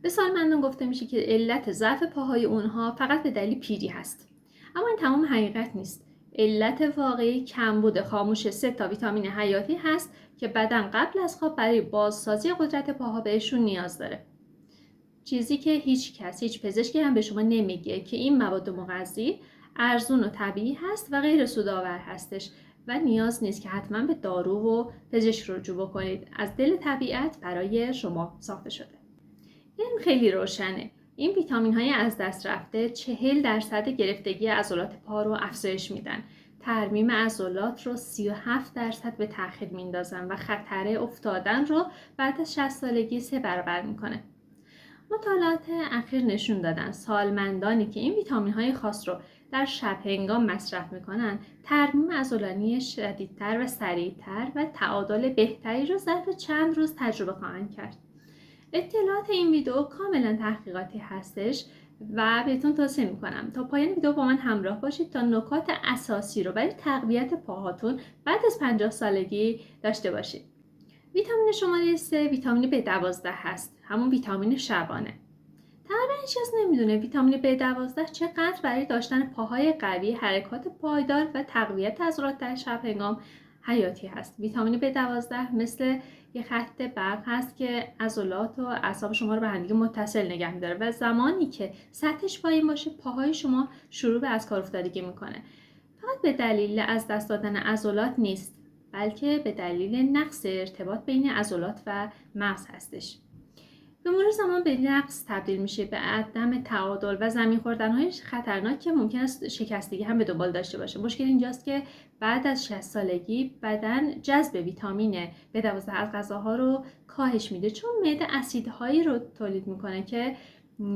به سالمندان گفته میشه که علت ضعف پاهای اونها فقط به دلیل پیری هست. اما این تمام حقیقت نیست. علت واقعی کمبود خاموش 3 تا ویتامین حیاتی هست که بدن قبل از خواب برای بازسازی قدرت پاها بهشون نیاز داره. چیزی که هیچ پزشکی هم به شما نمیگه که این مواد مغذی ارزون و طبیعی هست و غیر سودآور هستش و نیاز نیست که حتما به دارو و پزشک رجوع بکنید. از دل طبیعت برای شما ساخته شده. این خیلی روشنه. این ویتامین های از دست رفته 40% گرفتگی عضلات پا رو افزایش میدن. ترمیم عضلات رو 37% به تأخیر میندازن و خطر افتادن رو بعد از 60 سالگی 3 برابر میکنه. مطالعات اخیر نشون دادن سالمندانی که این ویتامین های خاص رو در شب هنگام مصرف میکنن ترمیم عضلانی شدیدتر و سریعتر و تعادل بهتری رو ظرف چند روز تجربه خواهند کرد. اطلاعات این ویدیو کاملا تحقیقاتی هستش و بهتون توصیه میکنم تا پایان ویدیو با من همراه باشید تا نکات اساسی رو برای تقویت پاهاتون بعد از 50 سالگی داشته باشید. ویتامین شماره 3 ویتامین B12 هست، همون ویتامین شبانه. تقریبا هیچکس نمیدونه ویتامین B12 چقدر برای داشتن پاهای قوی، حرکات پایدار و تقویت عضلات در شب هنگام حیاتی هست. ویتامین B12 مثل یه خط برق هست که عضلات و اعصاب شما رو به هم دیگه متصل نگه می‌داره و زمانی که سطحش پایین باشه پاهای شما شروع به از کار افتادگی میکنه. فقط به دلیل از دست دادن عضلات نیست، بلکه به دلیل نقص ارتباط بین عضلات و مغز هستش. به مرور زمان به نقص تبدیل میشه، به عدم تعادل و زمین خوردن‌های خطرناک که ممکن است شکستگی هم به دنبال داشته باشه. مشکل اینجاست که بعد از 60 سالگی بدن جذب ویتامین B12 از غذاها رو کاهش میده، چون معده اسیدهایی رو تولید میکنه که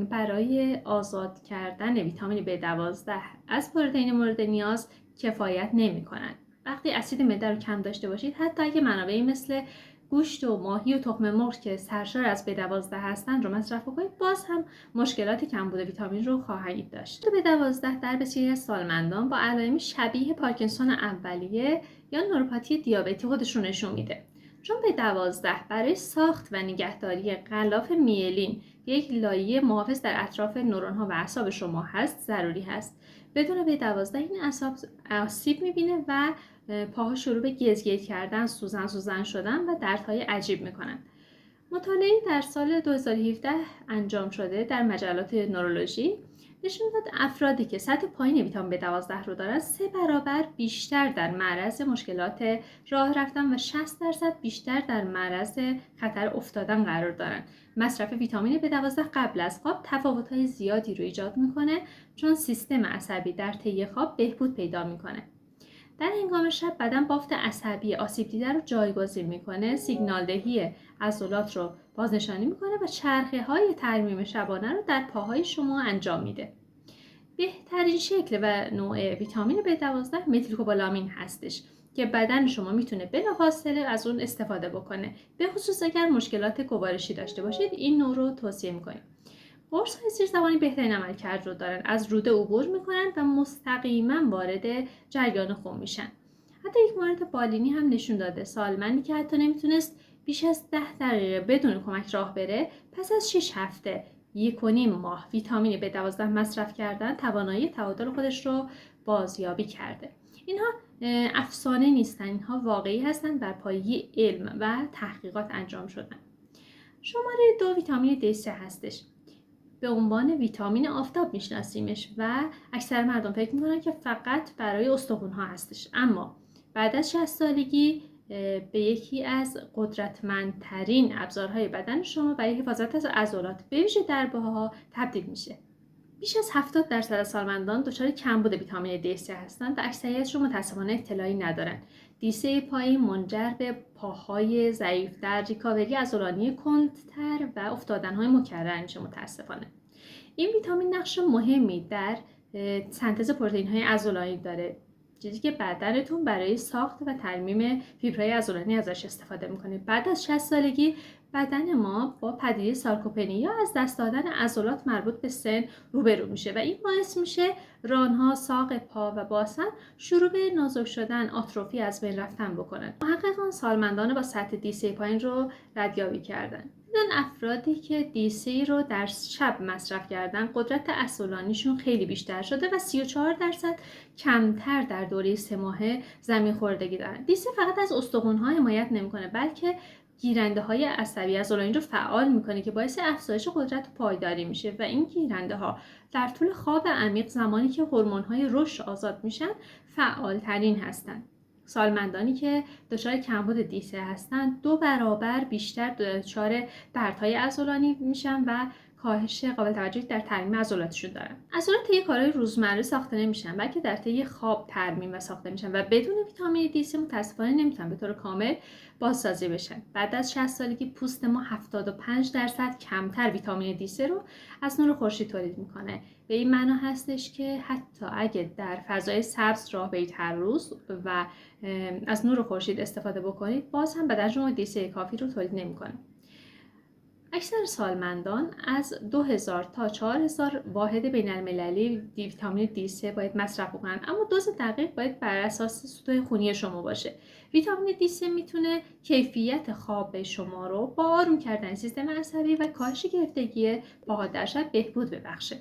برای آزاد کردن ویتامین B12 از پروتئین مورد نیاز کفایت نمی‌کنند. وقتی اسید معده رو کم داشته باشید، حتی اگه منابعی مثل گوشت و ماهی و تخم مرغ که سرشار از B12 هستند رو مصرف کنید، باز هم مشکلات کمبود ویتامین رو خواهید داشت. B12 در بسیاری از سالمندان با علائم شبیه پارکینسون اولیه یا نوروپاتی دیابتی خودش رو نشون میده. چون B12 برای ساخت و نگهداری غلاف میلین، یک لایه محافظ در اطراف نورون‌ها و اعصاب شما هست، ضروری هست. بدون B12 این اعصاب آسیب می‌بینه و پاها شروع به گزگز کردن، سوزن شدن و دردهای عجیب میکنن. مطالعه‌ای در سال 2017 انجام شده در مجلات نورولوژی نشون داد افرادی که سطح پایین ویتامین B12 رو دارن 3 برابر بیشتر در معرض مشکلات راه رفتن و 60% بیشتر در معرض خطر افتادن قرار دارن. مصرف ویتامین B12 قبل از خواب تفاوت‌های زیادی رو ایجاد میکنه، چون سیستم عصبی در طی خواب بهبود پیدا میکنه. در هنگام شب بدن بافت عصبی آسیب دیده رو جایگزین میکنه، سیگنال دهی عضلات رو بازنشانی میکنه و چرخه های ترمیم شبانه رو در پاهای شما انجام میده. بهترین شکل و نوع ویتامین B12 متیلکوبالامین هستش که بدن شما میتونه بلافاصله از اون استفاده بکنه، به خصوص اگر مشکلات گوارشی داشته باشید این نوع رو توصیه میکنیم. قرص های زیرزبانی بهترین عملکرد رو دارن، از روده عبور میکنن و مستقیما وارد جریان خون میشن. حتی یک مورد بالینی هم نشون داده سالمندی که حتی نمیتونست بیش از 10 دقیقه بدون کمک راه بره، پس از 6 هفته 1.5 ماه ویتامین B12 مصرف کردن توانایی تعادل خودش رو بازیابی کرده. اینها افسانه نیستن، اینها واقعی هستن، بر پایه علم و تحقیقات انجام شدن. شماره 2 ویتامین D3 هستش. به عنوان ویتامین آفتاب میشناسیمش و اکثر مردم فکر میکنن که فقط برای استخوان‌ها هستش، اما بعد از 60 سالگی به یکی از قدرتمندترین ابزارهای بدن شما برای حفاظت از عضلات به ویژه در پاها تبدیل میشه. بیش از 70% از سالمندان دچار کمبود ویتامین D3 هستند و اکثریتشون متاسفانه اطلاعی ندارن. D3 پایین منجر به پاهای ضعیف‌تر، ریکاوری عضلانی کندتر و افتادن‌های مکرر میشه متاسفانه. این ویتامین نقش مهمی در سنتز پروتئین‌های عضلانی داره، چیزی که بدنتون برای ساخت و ترمیم فیبرهای عضلانی ازش استفاده میکنه. بعد از 60 سالگی بدن ما با پدیده سارکوپنی یا از دست دادن عضلات مربوط به سن روبرو میشه و این باعث میشه رانها، ساق پا و باسن شروع به نازک شدن، آتروفی، از بین رفتن بکنن. محققان سالمندان با سطح دی3 پایین رو ردیابی کردن. دیدن افرادی که دی3 رو در شب مصرف کردن قدرت عضلانیشون خیلی بیشتر شده و 34% کمتر در دوره 3 ماهه زمین خوردگی دارن. دی3 فقط از استخوان‌ها حمایت نمی‌کنه، بلکه گیرنده‌های عصبی عضلانی رو فعال می‌کنه که باعث افزایش قدرت و پایداری میشه و این گیرنده‌ها در طول خواب عمیق، زمانی که هورمون‌های رشد آزاد میشن، فعال‌ترین هستند. سالمندانی که دچار کمبود دی3 هستند 2 برابر بیشتر دچار دردهای عضلانی میشن و کاهش قابل توجهی در ترمیم عضلاتشون دارن. عضلات طی کارهای روزمره ساخته نمیشن، بلکه در طی خواب ترمیم و ساخته میشن و بدون ویتامین دی3 متاسفانه نمیتونن به طور کامل بازسازی بشن. بعد از 60 سالگی پوست ما 75% کمتر ویتامین دی3 رو از نور خورشید تولید میکنه. به این معنا هستش که حتی اگه در فضای سبز راه برید هر روز و از نور خورشید استفاده بکنید، باز هم بدن شما دی3 کافی رو تولید نمیکنه. اکثر سالمندان از 2000 تا 4000 واحد بین‌المللی ویتامین دی3 باید مصرف کنن، اما دوز دقیق باید بر اساس سطوح خونی شما باشه. ویتامین دی3 میتونه کیفیت خواب شما رو با آروم کردن سیستم عصبی و کاهش گرفتگی پاها در شب بهبود ببخشه.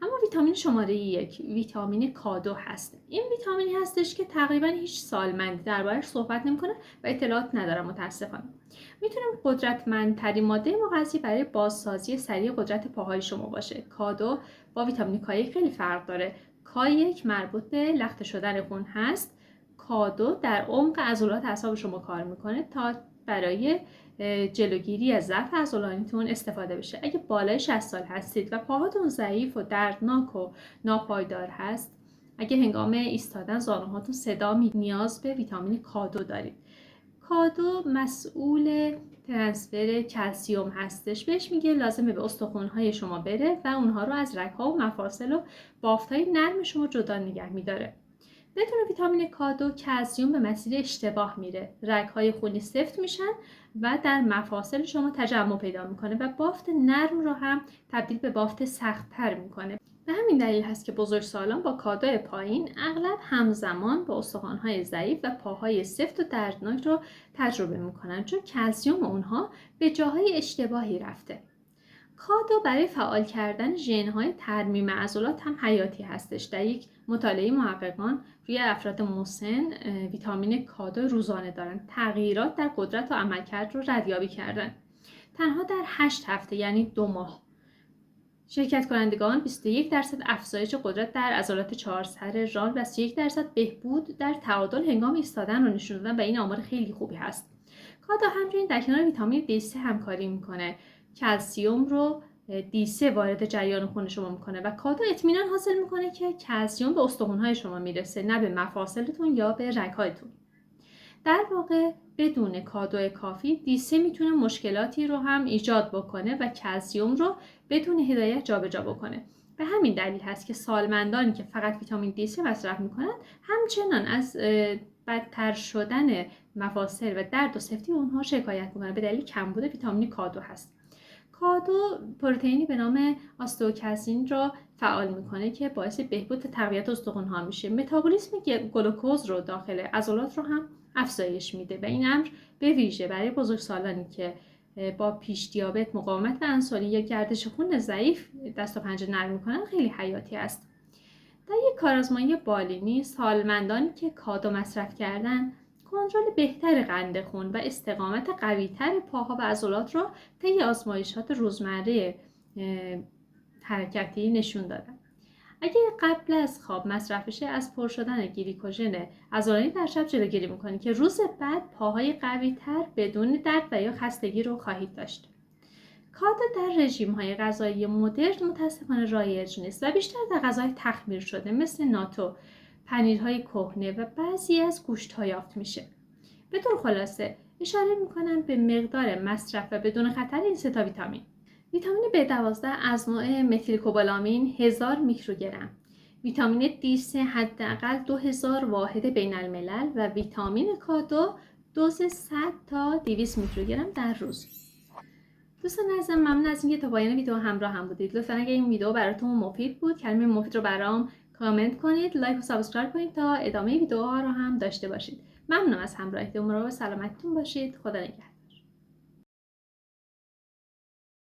اما ویتامین شماره 1 ویتامین کادو هست. این ویتامینی هستش که تقریبا هیچ سالمندی دربارش صحبت نمیکنه و اطلاعات ندارم متاسفانه. میتونه قدرتمندترین ماده مغذی برای بازسازی سریع قدرت پاهای شما باشه. کادو با ویتامین K خیلی فرق داره. K1 مربوط به لخته شدن خون هست. کادو در عمق عضلات اعصاب شما کار میکنه تا برای جلوگیری از ضعف عضلانیتون استفاده بشه. اگه بالای 60 سال هستید و پاهاتون ضعیف و دردناک و ناپایدار هست، اگه هنگام ایستادن زانوهاتون صدا نیاز به ویتامین کادو دارید. کادو مسئول ترانسفر کلسیم هستش. بهش میگه لازمه به استخوان‌های شما بره و اونها رو از رگ‌ها و مفاصل و بافت‌های نرم شما جدا نگه می‌داره. بدون ویتامین کادو کلسیم به مسیر اشتباه میره، رگ‌های خونی سفت میشن و در مفاصل شما تجمع پیدا میکنه و بافت نرم رو هم تبدیل به بافت سخت‌تر میکنه. به همین دلیل هست که بزرگسالان با کادو پایین اغلب همزمان با استخوان‌های ضعیف و پاهای سفت و دردناک رو تجربه میکنن، چون کلسیم اونها به جاهای اشتباهی رفته. کادو برای فعال کردن ژن‌های ترمیم عضلات هم حیاتی هستش. در یک مطالعه محققان روی افراد مسن ویتامین کادو روزانه دارن تغییرات در قدرت و عملکرد رو ردیابی کردن. تنها در 8 هفته یعنی 2 ماه شرکت کنندگان 21% افزایش قدرت در عضلات چهارسر ران و 31% بهبود در تعادل هنگام ایستادن رو نشون دادن و این آمار خیلی خوبی هست. کادو همچنین در کنار ویتامین دی3 همکاری میکنه. کلسیم رو دی3 وارد جریان خون شما میکنه و کادو اطمینان حاصل میکنه که کلسیم به استخوان‌های شما میرسه، نه به مفاصلتون یا به رگ‌هایتون. در واقع بدون کادو کافی دی3 میتونه مشکلاتی رو هم ایجاد بکنه و کلسیم رو بدون هدایت جابجا بکنه. به همین دلیل هست که سالمندانی که فقط ویتامین دی3 مصرف میکنن همچنان از بدتر شدن مفاصل و درد و سفتی اونها شکایت میکنن به دلیل کمبود ویتامین کادو هست. کادو پروتئینی به نام آستوکازین را فعال میکنه که باعث بهبود تقویت استخوان‌ها میشه. متابولیسم گلوکوز رو داخل عضلات رو هم افزایش میده و این امر به ویژه برای بزرگسالانی که با پیش دیابت، مقاومت به انسولین یا گردش خون ضعیف دست و پنجه نرم میکنن خیلی حیاتی است. در یک کارآزمایی بالینی سالمندانی که کادو مصرف کردن کنترل بهتر قند خون و استقامت قوی‌تر پاها و عضلات را طی آزمایشات روزمره حرکتی نشون دادن. اگه قبل از خواب مصرف بشه از پر شدن گلیکوژن عضلانی در شب جلوگیری میکنه که روز بعد پاهای قوی‌تر بدون درد و یا خستگی رو خواهید داشت. کادو در رژیم‌های غذایی مدرن متاسفانه رایج نیست و بیشتر در غذاهای تخمیر شده مثل ناتو، پنیرهای کهنه و بعضی از گوشت‌ها یافت میشه. به طور خلاصه اشاره میکنم به مقدار مصرف و بدون خطر این 3 تا ویتامین. ویتامین B12 از نوع متیلکوبالامین 1000 میکروگرم، ویتامین D3 حداقل 2000 واحد بین الملل و ویتامین کادو دوز 100 تا 200 میکروگرم در روز. دوستان عزیزم ممنون از اینکه تا پایان ویدیو همراه هم بودید. لطفا اگه این ویدیو براتون مفید بود کلمه مفید رو برام کامنت کنید، لایک و سابسکرایب کنید تا ادامه ویدیوها رو هم داشته باشید. ممنونم از همراهیتون. مراقب سلامتیتون باشید. خدا نگهدار.